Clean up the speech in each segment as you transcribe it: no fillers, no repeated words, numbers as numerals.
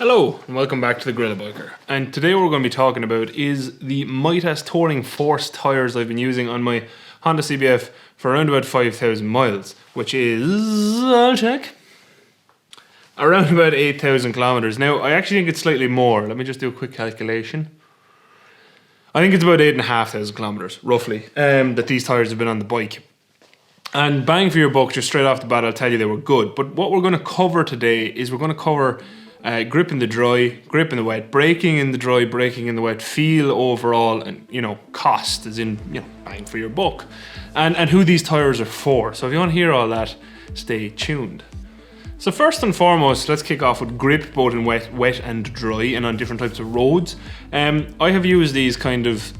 Hello and welcome back to the GorillaBiker, and today what we're going to be talking about is the Mitas Touring Force tyres I've been using on my Honda CBF for around about 5,000 miles, which is, I'll check, around about 8,000 kilometers. Now I actually think it's slightly more. Let me just do a quick calculation. I think it's about 8,500 kilometers roughly that these tyres have been on the bike. And bang for your buck, just straight off the bat I'll tell you they were good. But what we're going to cover today is we're going to cover grip in the dry, grip in the wet, braking in the dry, braking in the wet, feel overall, and cost, as in bang for your buck, and who these tires are for. So if you want to hear all that, stay tuned. So first and foremost, let's kick off with grip, both in wet and dry, and on different types of roads. I have used these kind of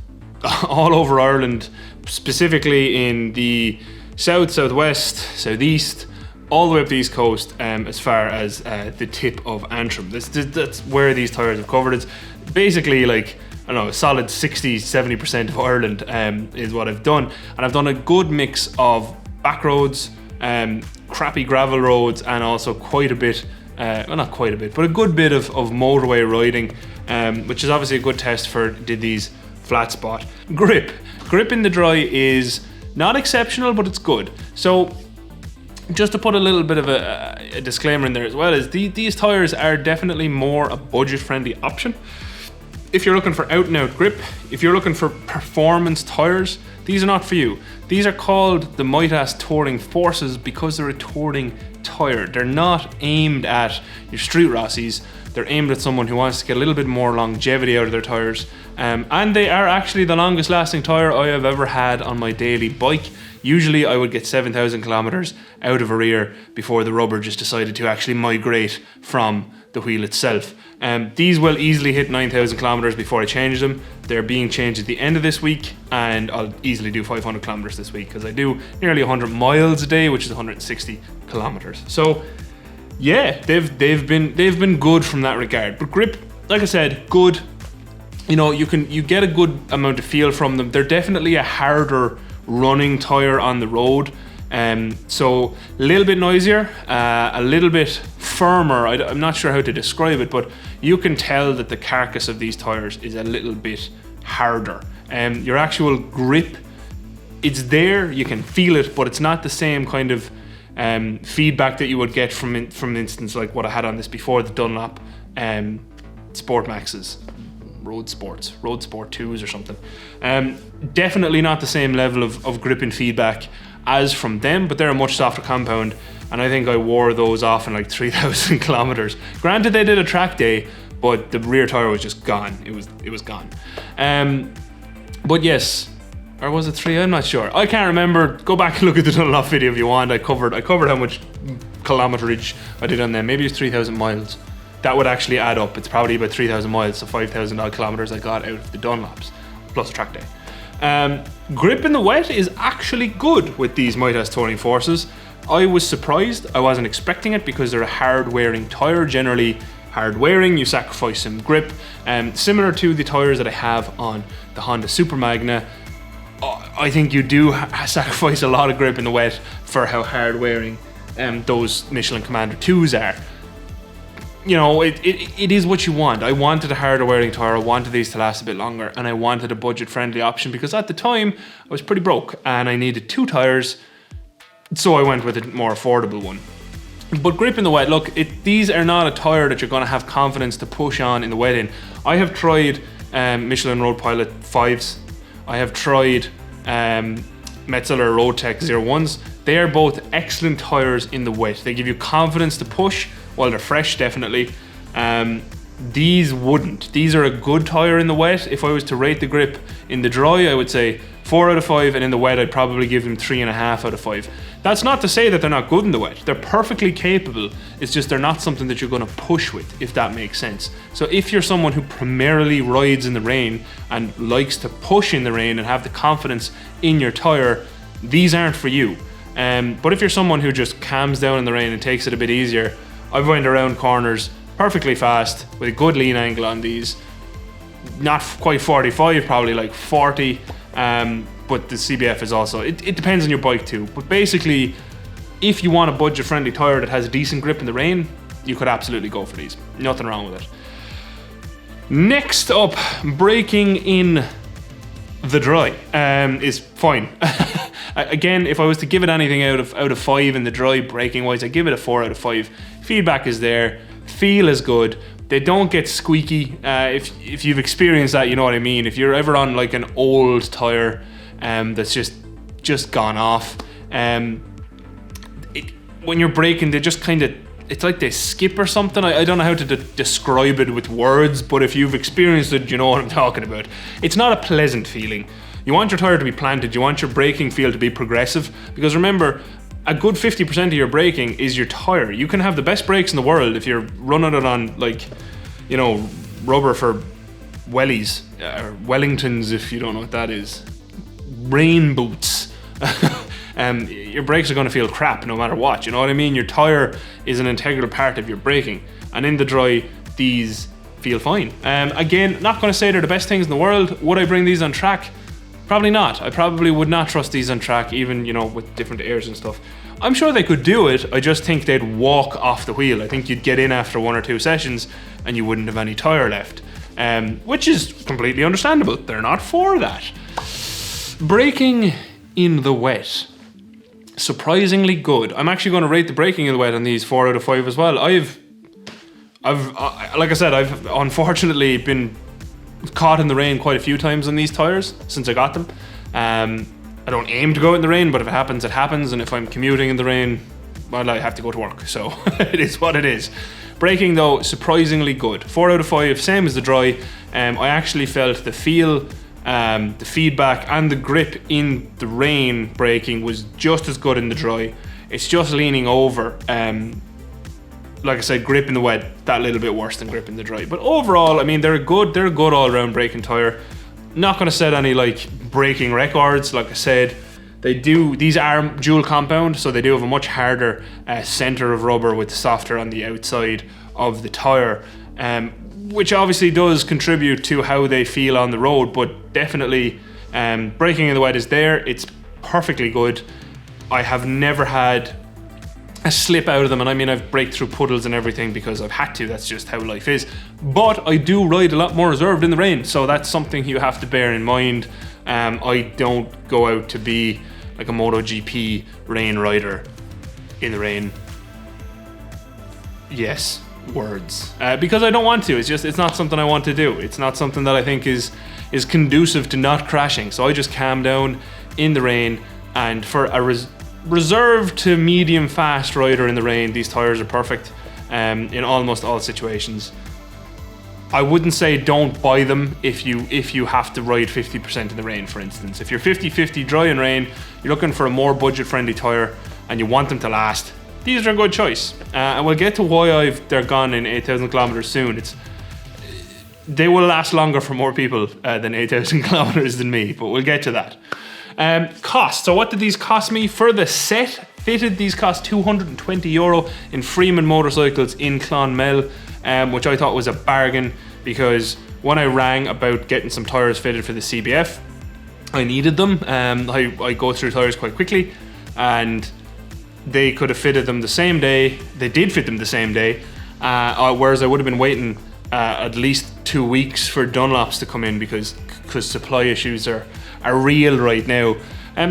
all over Ireland, specifically in the south, southwest, southeast, all the way up the east coast, as far as the tip of Antrim. That's where these tyres have covered. It's basically like, I don't know, a solid 60-70% of Ireland is what I've done. And I've done a good mix of back roads, crappy gravel roads, and also quite a bit, well not quite a bit, but a good bit of motorway riding, which is obviously a good test for did these flat spot. Grip in the dry is not exceptional, but it's good. So just to put a little bit of a disclaimer in there as well, is these tyres are definitely more a budget-friendly option. If you're looking for out-and-out grip, if you're looking for performance tyres, these are not for you. These are called the Mitas Touring Forces because they're a touring tyre. They're not aimed at your street Rossies. They're aimed at someone who wants to get a little bit more longevity out of their tyres. And they are actually the longest lasting tyre I have ever had on my daily bike. Usually I would get 7,000 kilometers out of a rear before the rubber just decided to actually migrate from the wheel itself. These will easily hit 9,000 kilometers before I change them. They're being changed at the end of this week, and I'll easily do 500 kilometers this week because I do nearly 100 miles a day, which is 160 kilometers. So yeah, they've been good from that regard. But grip, like I said, good. You get a good amount of feel from them. They're definitely a harder running tire on the road, so a little bit noisier, a little bit firmer. I'm not sure how to describe it, but you can tell that the carcass of these tires is a little bit harder. Your actual grip, it's there, you can feel it, but it's not the same kind of feedback that you would get from instance like what I had on this before, the Dunlop Sport Maxes, Road Sport 2s or something. Definitely not the same level of grip and feedback as from them, but they're a much softer compound, and I think I wore those off in like 3,000 kilometers. Granted, they did a track day, but the rear tire was just gone. It was gone. But yes, or was it 3? I'm not sure. I can't remember. Go back and look at the Dunlop video if you want. I covered how much kilometerage I did on them. Maybe it's 3,000 miles. That would actually add up. It's probably about 3,000 miles, so 5,000 odd kilometers I got out of the Dunlops, plus a track day. Grip in the wet is actually good with these Mitas Touring Forces. I was surprised. I wasn't expecting it because they're a hard-wearing tyre. Generally, hard-wearing, you sacrifice some grip. Similar to the tyres that I have on the Honda Super Magna, I think you do sacrifice a lot of grip in the wet for how hard-wearing those Michelin Commander 2s are. It is what you want. I wanted a harder wearing tyre, I wanted these to last a bit longer, and I wanted a budget friendly option because at the time I was pretty broke and I needed 2 tyres, so I went with a more affordable one. But grip in the wet, look, these are not a tyre that you're going to have confidence to push on in the wet in. I have tried Michelin Road Pilot 5s, I have tried Metzeler Road Tech 01s. They are both excellent tyres in the wet. They give you confidence to push while they're fresh, definitely. These wouldn't. These are a good tyre in the wet. If I was to rate the grip in the dry, I would say 4 out of 5, and in the wet I'd probably give them 3.5 out of 5. That's not to say that they're not good in the wet. They're perfectly capable. It's just they're not something that you're going to push with, if that makes sense. So if you're someone who primarily rides in the rain and likes to push in the rain and have the confidence in your tyre, these aren't for you. But if you're someone who just calms down in the rain and takes it a bit easier, I've went around corners perfectly fast with a good lean angle on these. Not quite 45, probably like 40. But the CBF is also, it depends on your bike too. But basically, if you want a budget friendly tyre that has a decent grip in the rain, you could absolutely go for these. Nothing wrong with it. Next up, braking in the dry is fine. Again, if I was to give it anything out of 5 in the dry braking wise, I give it a 4 out of 5. Feedback is there, feel is good. They don't get squeaky. If you've experienced that, you know what I mean. If you're ever on like an old tire that's just gone off, when you're braking, they just kind of, it's like they skip or something. I don't know how to describe it with words, but if you've experienced it, you know what I'm talking about. It's not a pleasant feeling. You want your tyre to be planted, you want your braking feel to be progressive, because remember, a good 50% of your braking is your tyre. You can have the best brakes in the world if you're running it on, like, you know, rubber for wellies, or Wellingtons if you don't know what that is, rain boots. Your brakes are going to feel crap no matter what, you know what I mean? Your tyre is an integral part of your braking, and in the dry, these feel fine. Again, not going to say they're the best things in the world. Would I bring these on track? Probably not. I probably would not trust these on track, even, you know, with different airs and stuff. I'm sure they could do it, I just think they'd walk off the wheel. I think you'd get in after 1 or 2 sessions and you wouldn't have any tyre left, which is completely understandable. They're not for that. Braking in the wet. Surprisingly good. I'm actually going to rate the braking in the wet on these 4 out of 5 as well. I've like I said, I've unfortunately been caught in the rain quite a few times on these tyres since I got them. I don't aim to go in the rain, but if it happens, it happens. And if I'm commuting in the rain, well, I have to go to work. So it is what it is. Braking though, surprisingly good. 4 out of 5, same as the dry. I actually felt the feel, the feedback and the grip in the rain braking was just as good in the dry. It's just leaning over. Like I said, grip in the wet, that little bit worse than grip in the dry. But overall, I mean, they're a good all-round braking tyre. Not going to set any like braking records. Like I said, these are dual compound, so they do have a much harder center of rubber with softer on the outside of the tyre, which obviously does contribute to how they feel on the road. But definitely, braking in the wet is there. It's perfectly good. I have never had a slip out of them, and I mean, I've braked through puddles and everything because I've had to. That's just how life is. But I do ride a lot more reserved in the rain, so that's something you have to bear in mind. I don't go out to be like a MotoGP rain rider in the rain. Yes, words. Because I don't want to. It's not something I want to do. It's not something that I think is conducive to not crashing. So I just calm down in the rain, and for a reserved to medium fast rider in the rain, these tyres are perfect in almost all situations. I wouldn't say don't buy them if you have to ride 50% in the rain, for instance. If you're 50-50 dry and rain, you're looking for a more budget-friendly tyre and you want them to last, these are a good choice. And we'll get to why they're gone in 8,000 kilometers soon. They will last longer for more people than 8,000 kilometers than me, but we'll get to that. Cost. So what did these cost me? For the set fitted, these cost €220 in Freeman Motorcycles in Clonmel, which I thought was a bargain, because when I rang about getting some tyres fitted for the CBF, I needed them. I go through tyres quite quickly, and they could have fitted them the same day. They did fit them the same day, whereas I would have been waiting at least 2 weeks for Dunlops to come in because supply issues are real right now.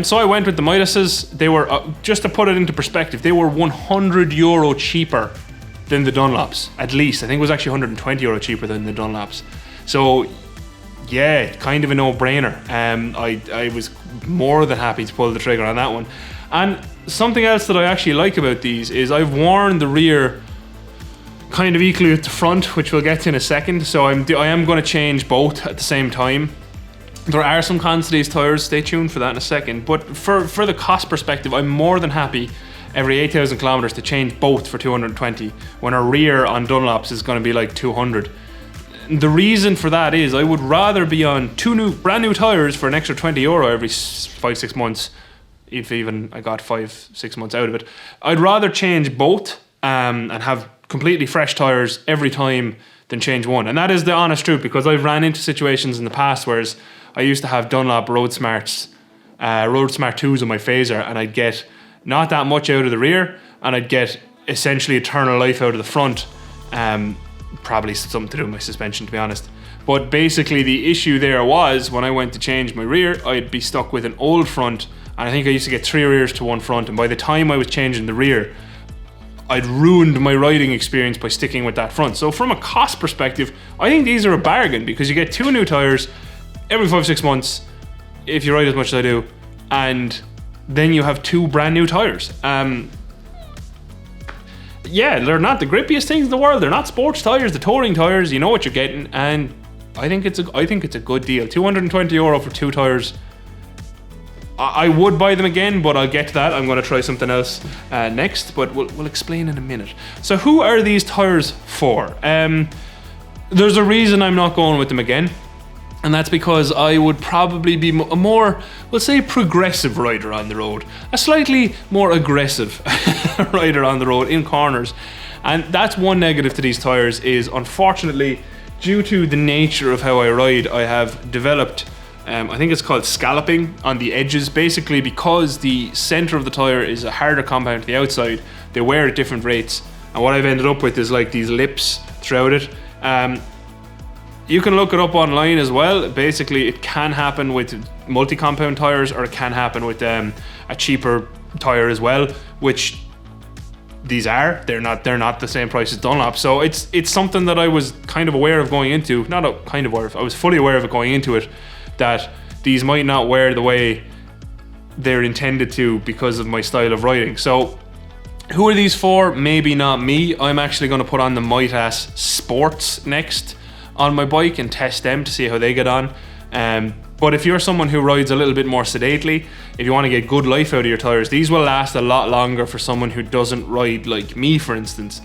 So I went with the Mitases. They were, just to put it into perspective, they were €100 cheaper than the Dunlops, at least. I think it was actually €120 cheaper than the Dunlops. So yeah, kind of a no-brainer. I was more than happy to pull the trigger on that one. And something else that I actually like about these is I've worn the rear kind of equally with the front, which we'll get to in a second. So I am going to change both at the same time. There are some cons to these tyres, stay tuned for that in a second, but for the cost perspective, I'm more than happy every 8,000 kilometers to change both for 220 when our rear on Dunlops is going to be like 200. The reason for that is I would rather be on brand new tyres for an extra €20 every 5-6 months, if even I got 5-6 months out of it. I'd rather change both and have completely fresh tyres every time than change one. And that is the honest truth, because I've ran into situations in the past where I used to have Dunlop Road Smart 2s on my Phaser, and I'd get not that much out of the rear, and I'd get essentially eternal life out of the front. Probably something to do with my suspension, to be honest. But basically the issue there was when I went to change my rear, I'd be stuck with an old front, and I think I used to get 3 rears to 1 front, and by the time I was changing the rear, I'd ruined my riding experience by sticking with that front. So from a cost perspective, I think these are a bargain, because you get 2 new tyres every 5-6 months, if you ride as much as I do, and then you have 2 brand new tyres. Yeah, they're not the grippiest things in the world. They're not sports tyres, the touring tyres. You know what you're getting, and I think it's a good deal. €220 for 2 tyres. I would buy them again, but I'll get to that. I'm going to try something else next, but we'll explain in a minute. So who are these tyres for? There's a reason I'm not going with them again, and that's because I would probably be a more, we'll say, progressive rider on the road. A slightly more aggressive rider on the road in corners. And that's one negative to these tyres is, unfortunately, due to the nature of how I ride, I have developed, I think it's called scalloping on the edges. Basically, because the center of the tyre is a harder compound to the outside, they wear at different rates. And what I've ended up with is like these lips throughout it. You can look it up online as well. Basically, it can happen with multi-compound tyres, or it can happen with a cheaper tyre as well, which these are. They're not the same price as Dunlop. So it's something that I was kind of aware of going into. I was fully aware of it going into it, that these might not wear the way they're intended to because of my style of riding. So who are these for? Maybe not me. I'm actually going to put on the Mitas Sports next on my bike and test them to see how they get on. But if you're someone who rides a little bit more sedately, if you want to get good life out of your tyres, these will last a lot longer for someone who doesn't ride like me, for instance.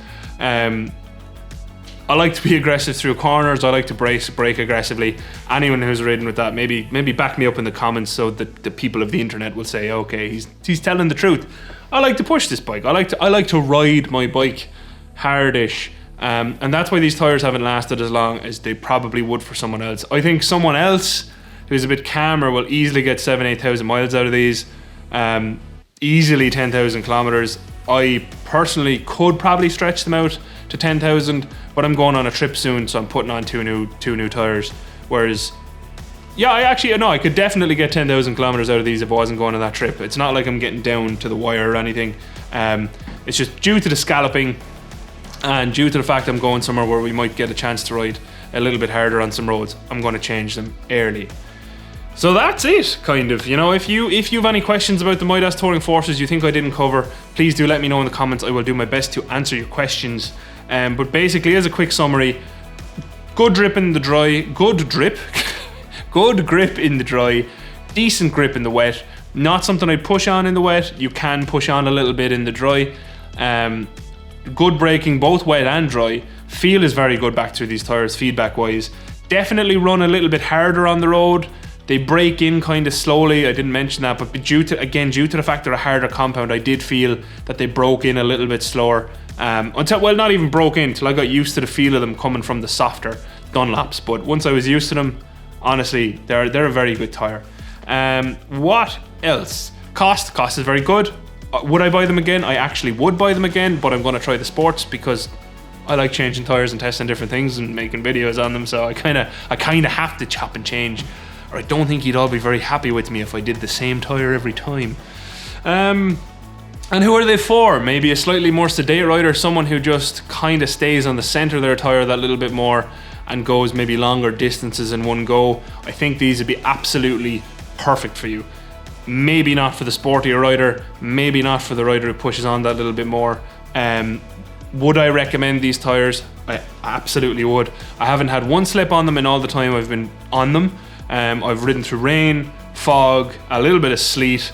I like to be aggressive through corners. I like to brake aggressively. Anyone who's ridden with that, maybe back me up in the comments so that the people of the internet will say, okay, he's telling the truth. I like to push this bike. I like to ride my bike hardish. And that's why these tyres haven't lasted as long as they probably would for someone else. I think someone else who's a bit calmer will easily get 7,000-8,000 miles out of these. Easily 10,000 kilometers. I personally could probably stretch them out to 10,000, but I'm going on a trip soon, so I'm putting on two new tyres. Whereas, yeah, I could definitely get 10,000 kilometers out of these if I wasn't going on that trip. It's not like I'm getting down to the wire or anything. It's just due to the scalloping, and due to the fact I'm going somewhere where we might get a chance to ride a little bit harder on some roads, I'm going to change them early. So that's it, kind of. You know, if you have any questions about the Mitas Touring Forces you think I didn't cover, please do let me know in the comments. I will do my best to answer your questions. But basically, as a quick summary, good grip in the dry, good grip in the dry, decent grip in the wet. Not something I'd push on in the wet. You can push on a little bit in the dry. Good braking, both wet and dry. Feel is very good back through these tyres, feedback wise. Definitely run a little bit harder on the road. They break in kind of slowly. I didn't mention that, but due to the fact they're a harder compound, I did feel that they broke in a little bit slower. Not even broke in, till I got used to the feel of them coming from the softer Dunlops. But once I was used to them, honestly, they're a very good tyre. What else? Cost is very good. Would I buy them again? I actually would buy them again, but I'm going to try the sports because I like changing tyres and testing different things and making videos on them. So I kind of have to chop and change, or I don't think you'd all be very happy with me if I did the same tyre every time. And who are they for? Maybe a slightly more sedate rider, someone who just kind of stays on the centre of their tyre that little bit more and goes maybe longer distances in one go. I think these would be absolutely perfect for you. Maybe not for the sportier rider, maybe not for the rider who pushes on that little bit more. Would I recommend these tyres? I absolutely would. I haven't had one slip on them in all the time I've been on them. I've ridden through rain, fog, a little bit of sleet,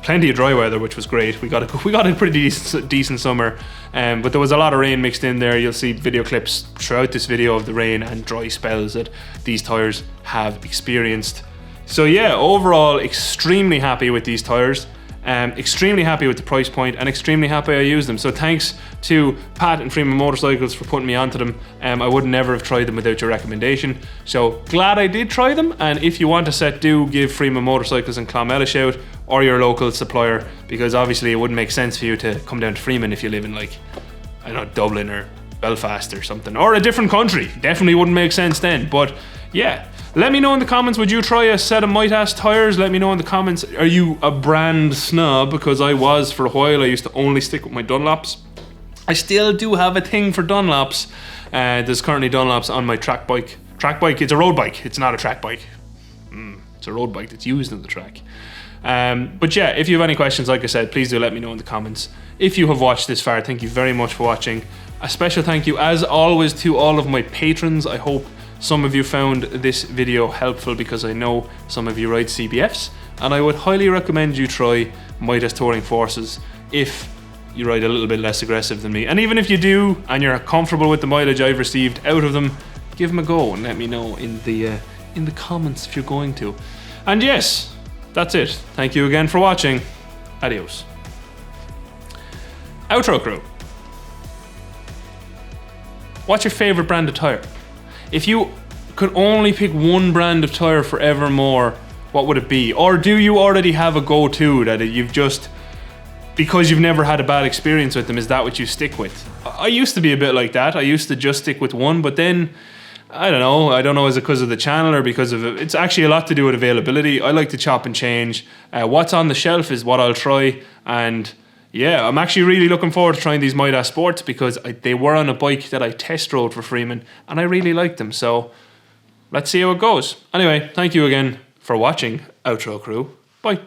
plenty of dry weather, which was great. We got a pretty decent summer, but there was a lot of rain mixed in there. You'll see video clips throughout this video of the rain and dry spells that these tyres have experienced. So yeah, overall, extremely happy with these tyres. Extremely happy with the price point and extremely happy I used them. So thanks to Pat and Freeman Motorcycles for putting me onto them. I would never have tried them without your recommendation. So glad I did try them. And if you want a set, do give Freeman Motorcycles in Clonmel a shout, or your local supplier, because obviously it wouldn't make sense for you to come down to Freeman if you live in like don't know, Dublin or Belfast or something, or a different country. Definitely wouldn't make sense then. But yeah, let me know in the comments, would you try a set of Mitas tires? Let me know in the comments, are you a brand snob? Because I was for a while. I used to only stick with my Dunlops. I still do have a thing for Dunlops. There's currently Dunlops on my track bike. It's a road bike, it's not a track bike. It's a road bike that's used on the track. But yeah, if you have any questions, like I said, please do let me know in the comments. If you have watched this far, thank you very much for watching. A special thank you, as always, to all of my patrons. I hope some of you found this video helpful, because I know some of you ride CBFs, and I would highly recommend you try Mitas Touring Forces if you ride a little bit less aggressive than me. And even if you do, and you're comfortable with the mileage I've received out of them, give them a go and let me know in the comments if you're going to. And yes, that's it. Thank you again for watching. Adios. Outro crew. What's your favorite brand of tire? If you could only pick one brand of tire forevermore, what would it be? Or do you already have a go-to that you've just, because you've never had a bad experience with them, is that what you stick with? I used to be a bit like that. I used to just stick with one, but then I don't know, is it because of the channel or because of it's actually a lot to do with availability. I like to chop and change. What's on the shelf is what I'll try. And yeah, I'm actually really looking forward to trying these Mitas Sports, because they were on a bike that I test rode for Freeman and I really liked them. So let's see how it goes. Anyway, thank you again for watching, Outro crew. Bye.